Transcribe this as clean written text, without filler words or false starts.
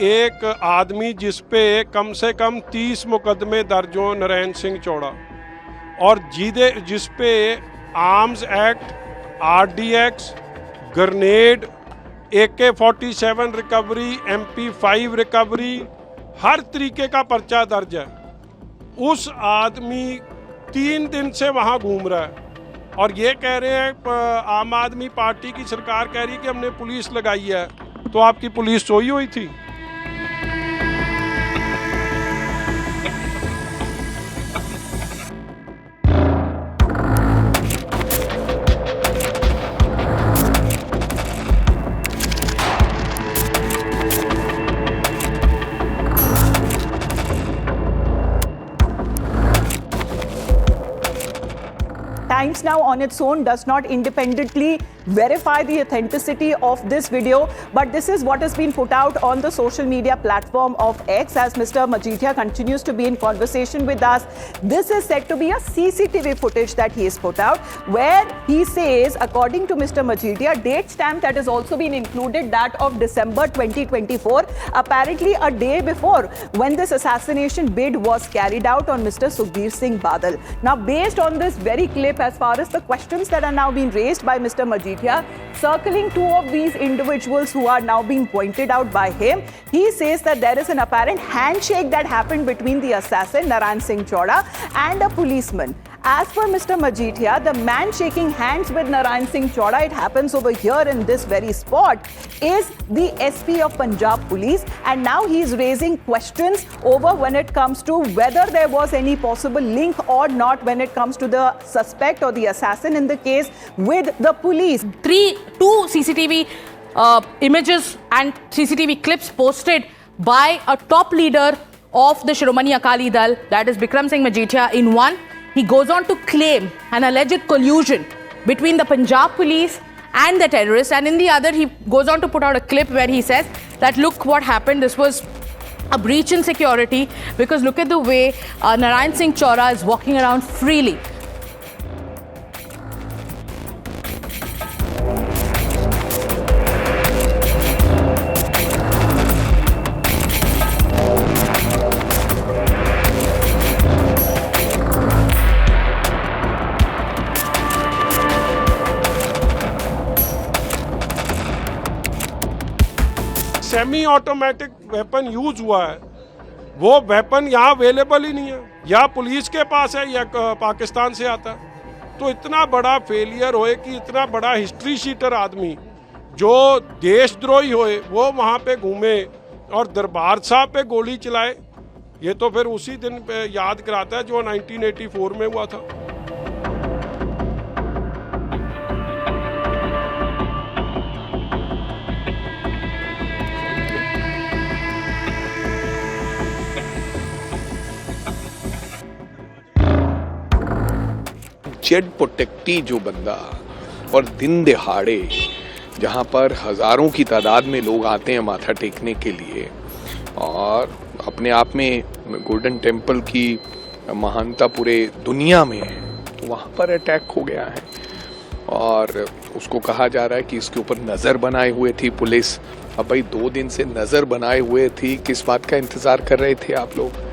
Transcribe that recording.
एक आदमी जिस पे कम से कम 30 मुकदमे दर्ज हो, नरेंद्र सिंह चौड़ा, और जिस पे arms act, RDX, grenade, AK-47 recovery, MP5 recovery, हर तरीके का पर्चा दर्ज है। उस आदमी 3 दिन से वहाँ घूम रहा है और ये कह रहे हैं आम आदमी पार्टी की सरकार कह रही है कि हमने पुलिस लगाई है। तो आपकी पुलिस सोई हुई थी? Times Now on its own does not independently verify the authenticity of this video, but this is what has been put out on the social media platform of X as Mr. Majeethia continues to be in conversation with us. This is said to be a CCTV footage that he has put out, where he says, according to Mr. Majeethia, date stamp that has also been included, that of December 2024, apparently a day before when this assassination bid was carried out on Mr. Sukhbir Singh Badal. Now, based on this very clip, as far as the questions that are now being raised by Mr. Majeethia, circling two of these individuals who are now being pointed out by him, he says that there is an apparent handshake that happened between the assassin, Narayan Singh Chauda, and a policeman. As per Mr. Majeethia, the man shaking hands with Narayan Singh Chauda, it happens over here in this very spot, is the SP of Punjab Police, and now he is raising questions over when it comes to whether there was any possible link or not when it comes to the suspect or the assassin in the case with the police. Two CCTV images and CCTV clips posted by a top leader of the Shiromani Akali Dal, that is Bikram Singh Majeethia. In one, he goes on to claim an alleged collusion between the Punjab police and the terrorists, and in the other he goes on to put out a clip where he says that look what happened, this was a breach in security, because look at the way Narayan Singh Chauda is walking around freely. Semi automatic weapon use हुआ है, वो weapon यहाँ available ही नहीं है, या police के पास है या पाकिस्तान से आता है। तो इतना बड़ा फेलियर होए कि इतना बड़ा हिस्ट्री शीटर आदमी जो देशद्रोही होए वो वहाँ पे घूमे और दरबार साहब पे गोली चलाए, ये तो फिर उसी दिन पे याद कराता है जो 1984 में हुआ था। जेड प्रोटेक्टी जो बंदा, और दिन दिहाड़े जहाँ पर हज़ारों की तादाद में लोग आते हैं माथा टेकने के लिए, और अपने आप में गोल्डन टेम्पल की महानता पूरे दुनिया में है, तो वहाँ पर अटैक हो गया है और उसको कहा जा रहा है कि इसके ऊपर नज़र बनाए हुए थी पुलिस। अब भाई 2 दिन से नज़र बनाए हुए थी, किस बात का इंतज़ार कर रहे थे आप लोग?